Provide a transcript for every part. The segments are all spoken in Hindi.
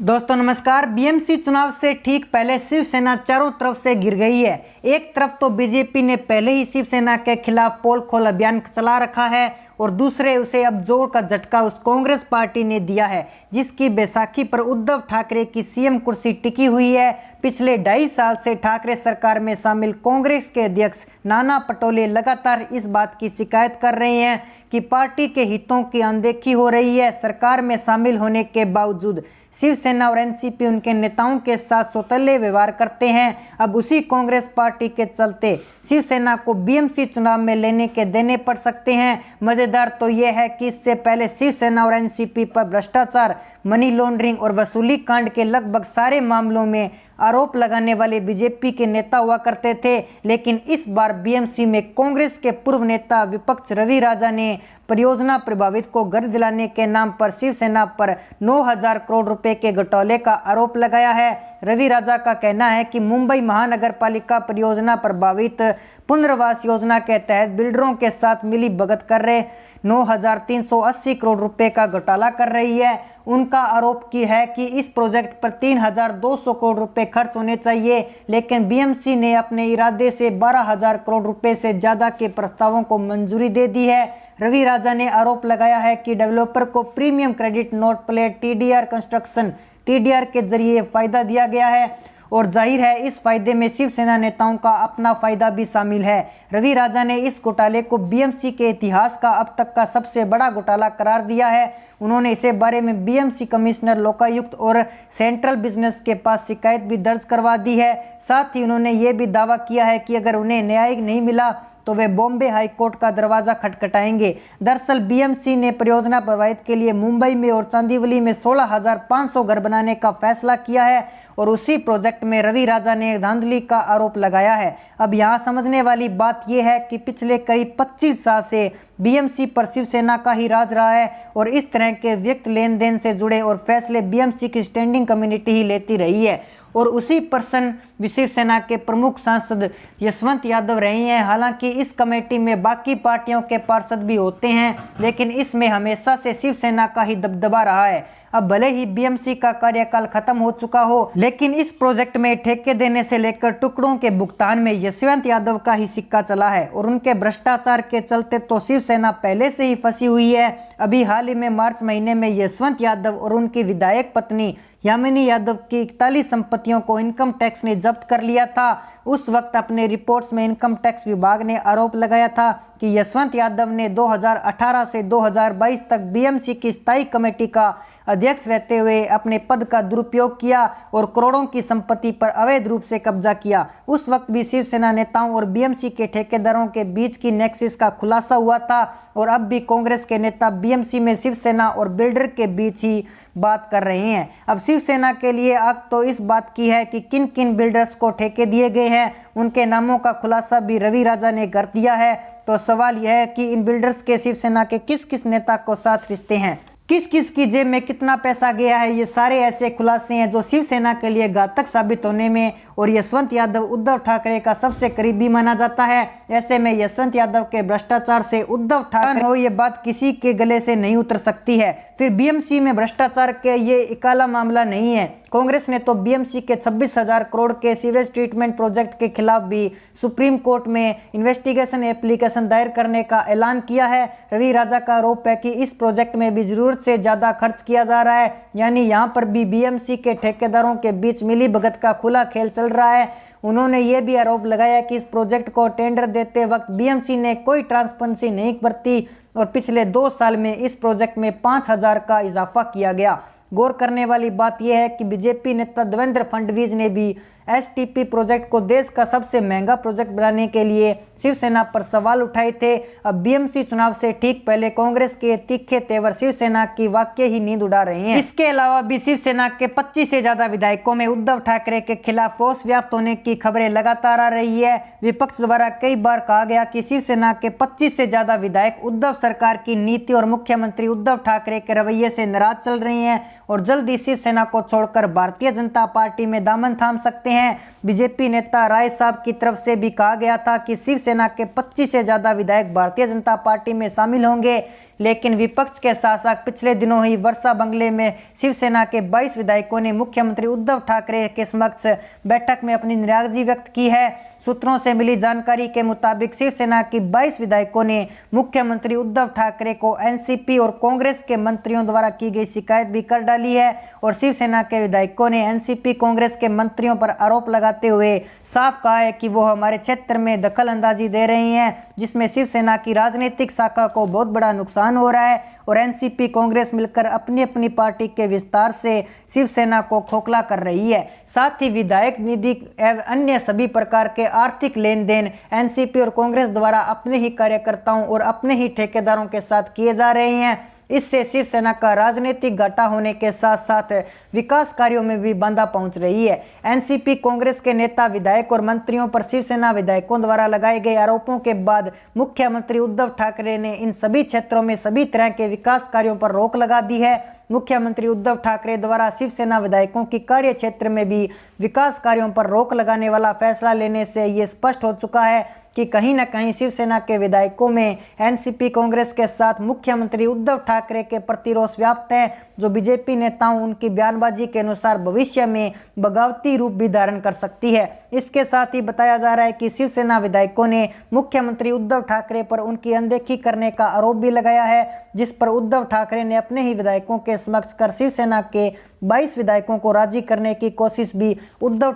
दोस्तों नमस्कार। बीएमसी चुनाव से ठीक पहले शिवसेना चारों तरफ से घिर गई है। एक तरफ तो बीजेपी ने पहले ही शिवसेना के खिलाफ पोल खोल अभियान चला रखा है और दूसरे उसे अब जोर का झटका उस कांग्रेस पार्टी ने दिया है जिसकी बैसाखी पर उद्धव ठाकरे की सीएम कुर्सी टिकी हुई है। पिछले 2.5 साल से ठाकरे सरकार में शामिल कांग्रेस के अध्यक्ष नाना पटोले लगातार इस बात की शिकायत कर रहे हैं कि पार्टी के हितों की अनदेखी हो रही है। सरकार में शामिल होने के बावजूद शिवसेना और एनसीपी उनके नेताओं के साथ सौतेले व्यवहार करते हैं। अब उसी कांग्रेस पार्टी के चलते शिवसेना को बीएमसी चुनाव में लेने के देने पड़ सकते हैं। मजेदार तो यह है कि इससे पहले शिवसेना और एनसीपी पर भ्रष्टाचार, मनी लॉन्ड्रिंग और वसूली कांड के लगभग सारे मामलों में आरोप लगाने वाले बीजेपी के नेता हुआ करते थे, लेकिन इस बार बीएमसी में कांग्रेस के पूर्व नेता विपक्ष रवि राजा ने परियोजना प्रभावित को घर दिलाने के नाम पर शिवसेना पर 9,000 करोड़ रुपए के घोटाले का आरोप लगाया है। रवि राजा का कहना है कि मुंबई महानगर पालिका परियोजना प्रभावित पुनर्वास योजना के तहत बिल्डरों के साथ मिली भगत कर रहे 9,380 करोड़ रुपए का घोटाला कर रही है। उनका आरोप की है कि इस प्रोजेक्ट पर 3,200 करोड़ रुपए खर्च होने चाहिए, लेकिन बीएमसी ने अपने इरादे से 12,000 करोड़ रुपए से ज़्यादा के प्रस्तावों को मंजूरी दे दी है। रवि राजा ने आरोप लगाया है कि डेवलपर को premium credit note plate TDR construction TDR के जरिए फायदा दिया गया है और जाहिर है इस फायदे में शिवसेना नेताओं का अपना फायदा भी शामिल है। रवि राजा ने इस घोटाले को बीएमसी के इतिहास का अब तक का सबसे बड़ा घोटाला करार दिया है। उन्होंने इसे बारे में बीएमसी कमिश्नर, लोकायुक्त और सेंट्रल बिजनेस के पास शिकायत भी दर्ज करवा दी है। साथ ही उन्होंने ये भी दावा किया है कि अगर उन्हें न्याय नहीं मिला तो वे बॉम्बे हाई कोर्ट का दरवाजा खटखटाएंगे। दरअसल बीएमसी ने परियोजना प्रभावित के लिए मुंबई में और चांदीवली में 16,500 घर बनाने का फैसला किया है और उसी प्रोजेक्ट में रवि राजा ने धांधली का आरोप लगाया है। अब यहाँ समझने वाली बात यह है कि पिछले करीब 25 साल से बीएमसी पर शिवसेना का ही राज रहा है और इस तरह के व्यक्ति लेन देन से जुड़े और फैसले बीएमसी की स्टैंडिंग कम्युनिटी ही लेती रही है और उसी पर्सन शिवसेना के प्रमुख सांसद यशवंत यादव रहे हैं। हालांकि इस कमेटी में बाकी पार्टियों के पार्षद भी होते हैं, लेकिन इसमें हमेशा से शिवसेना का ही दबदबा रहा है। अब भले ही बीएमसी का कार्यकाल खत्म हो चुका हो, लेकिन इस प्रोजेक्ट में ठेके देने से लेकर टुकड़ों के भुगतान में यशवंत यादव का ही सिक्का चला है और उनके भ्रष्टाचार के चलते तो शिवसेना पहले से ही फंसी हुई है। अभी हाल ही में मार्च महीने में यशवंत यादव और उनकी विधायक पत्नी यामिनी यादव की 41 संपत्तियों को इनकम टैक्स ने जब्त कर लिया था। उस वक्त अपने रिपोर्ट्स में इनकम टैक्स विभाग ने आरोप लगाया था कि यशवंत यादव ने 2018 से 2022 तक बीएमसी की स्थायी कमेटी का अध्यक्ष रहते हुए अपने पद का दुरुपयोग किया और करोड़ों की संपत्ति पर अवैध रूप से कब्जा किया। उस वक्त भी शिवसेना नेताओं और बीएमसी के ठेकेदारों के बीच की नेक्सिस का खुलासा हुआ था और अब भी कांग्रेस के नेता बीएमसी में शिवसेना और बिल्डर के बीच ही बात कर रहे हैं। अब शिवसेना के लिए आग तो इस बात की है कि किन किन बिल्डर्स को ठेके दिए गए हैं, उनके नामों का खुलासा भी रवि राजा ने कर दिया है। तो सवाल यह है कि इन बिल्डर्स के शिवसेना के किस किस नेता को साथ रिश्ते हैं, किस किस की जेब में कितना पैसा गया है। ये सारे ऐसे खुलासे हैं जो शिवसेना के लिए घातक साबित होने में और यशवंत यादव उद्धव ठाकरे का सबसे करीबी माना जाता है। ऐसे में यशवंत यादव के भ्रष्टाचार से उद्धव ठाकरे हो ये बात किसी के गले से नहीं उतर सकती है। फिर बीएमसी में भ्रष्टाचार के ये इकाला मामला नहीं है। कांग्रेस ने तो बीएमसी के 26,000 करोड़ के सीवरेज ट्रीटमेंट प्रोजेक्ट के खिलाफ भी सुप्रीम कोर्ट में इन्वेस्टिगेशन एप्लीकेशन दायर करने का ऐलान किया है। रवि राजा का आरोप है कि इस प्रोजेक्ट में भी जरूरत से ज्यादा खर्च किया जा रहा है, यानी यहाँ पर भी बीएमसी के ठेकेदारों के बीच मिली भगत का खुला खेल चल रहा है। उन्होंने ये भी आरोप लगाया कि इस प्रोजेक्ट को टेंडर देते वक्त बीएमसी ने कोई ट्रांसपेरेंसी नहीं बरती और पिछले 2 साल में इस प्रोजेक्ट में 5,000 का इजाफा किया गया। गौर करने वाली बात यह है कि बीजेपी नेता देवेंद्र फडणवीस ने भी एसटीपी प्रोजेक्ट को देश का सबसे महंगा प्रोजेक्ट बनाने के लिए शिवसेना पर सवाल उठाए थे। अब बीएमसी चुनाव से ठीक पहले कांग्रेस के तीखे तेवर शिवसेना की वाकई ही नींद उड़ा रहे हैं। इसके अलावा भी शिवसेना के 25 से ज्यादा विधायकों में उद्धव ठाकरे के खिलाफ रोष व्याप्त होने की खबरें लगातार आ रही है। विपक्ष द्वारा कई बार कहा गया कि शिवसेना के 25 से ज्यादा विधायक उद्धव सरकार की नीति और मुख्यमंत्री उद्धव ठाकरे के रवैये से नाराज चल रहे हैं और जल्दी शिवसेना को छोड़कर भारतीय जनता पार्टी में दामन थाम सकते हैं। बीजेपी नेता राय साहब की तरफ से भी कहा गया था कि शिवसेना के 25 से ज्यादा विधायक भारतीय जनता पार्टी में शामिल होंगे। लेकिन विपक्ष के शासक पिछले दिनों ही वर्षा बंगले में शिवसेना के 22 विधायकों ने मुख्यमंत्री उद्धव ठाकरे के समक्ष बैठक में अपनी नाराजगी व्यक्त की है। सूत्रों से मिली जानकारी के मुताबिक शिवसेना की 22 विधायकों ने मुख्यमंत्री उद्धव ठाकरे को एनसीपी और कांग्रेस के मंत्रियों द्वारा की गई शिकायत भी कर डाली है और शिवसेना के विधायकों ने एनसीपी कांग्रेस के मंत्रियों पर आरोप लगाते हुए साफ कहा है कि वो हमारे क्षेत्र में दखल अंदाजी दे रही हैं, जिसमें शिवसेना की राजनीतिक शाखा को बहुत बड़ा नुकसान हो रहा है और एनसीपी कांग्रेस मिलकर अपनी अपनी पार्टी के विस्तार से शिवसेना को खोखला कर रही है। साथ ही विधायक निधि एवं अन्य सभी प्रकार के आर्थिक लेन देन एनसीपी और कांग्रेस द्वारा अपने ही कार्यकर्ताओं और अपने ही ठेकेदारों के साथ किए जा रहे हैं। इससे शिवसेना का राजनीतिक घाटा होने के साथ साथ विकास कार्यों में भी बाधा पहुंच रही है। एनसीपी कांग्रेस के नेता विधायक और मंत्रियों पर शिवसेना विधायकों द्वारा लगाए गए आरोपों के बाद मुख्यमंत्री उद्धव ठाकरे ने इन सभी क्षेत्रों में सभी तरह के विकास कार्यों पर रोक लगा दी है। मुख्यमंत्री उद्धव ठाकरे द्वारा शिवसेना विधायकों की कार्य क्षेत्र में भी विकास कार्यों पर रोक लगाने वाला फैसला लेने से ये स्पष्ट हो चुका है कि कहीं न कहीं शिवसेना के विधायकों में एनसीपी कांग्रेस के साथ मुख्यमंत्री उद्धव ठाकरे के प्रति रोष व्याप्त है, जो बीजेपी नेताओं उनकी बयानबाजी के अनुसार भविष्य में बगावती रूप भी धारण कर सकती है। इसके साथ ही बताया जा रहा है कि शिवसेना विधायकों ने मुख्यमंत्री उद्धव ठाकरे पर उनकी अनदेखी करने का आरोप भी लगाया है, जिस पर उद्धव ठाकरे ने अपने ही विधायकों के समक्ष कर शिवसेना के 22 विधायकों को राजी करने की कोशिश भी उद्धव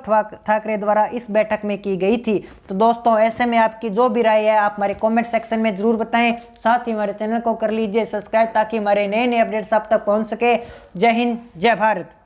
ठाकरे द्वारा इस बैठक में की गई थी। तो दोस्तों, ऐसे में आपकी जो भी राय है आप हमारे कमेंट सेक्शन में जरूर बताएं। साथ ही हमारे चैनल को कर लीजिए सब्सक्राइब ताकि हमारे नए नए अपडेट्स आप तक पहुंच सके। जय हिंद, जय भारत।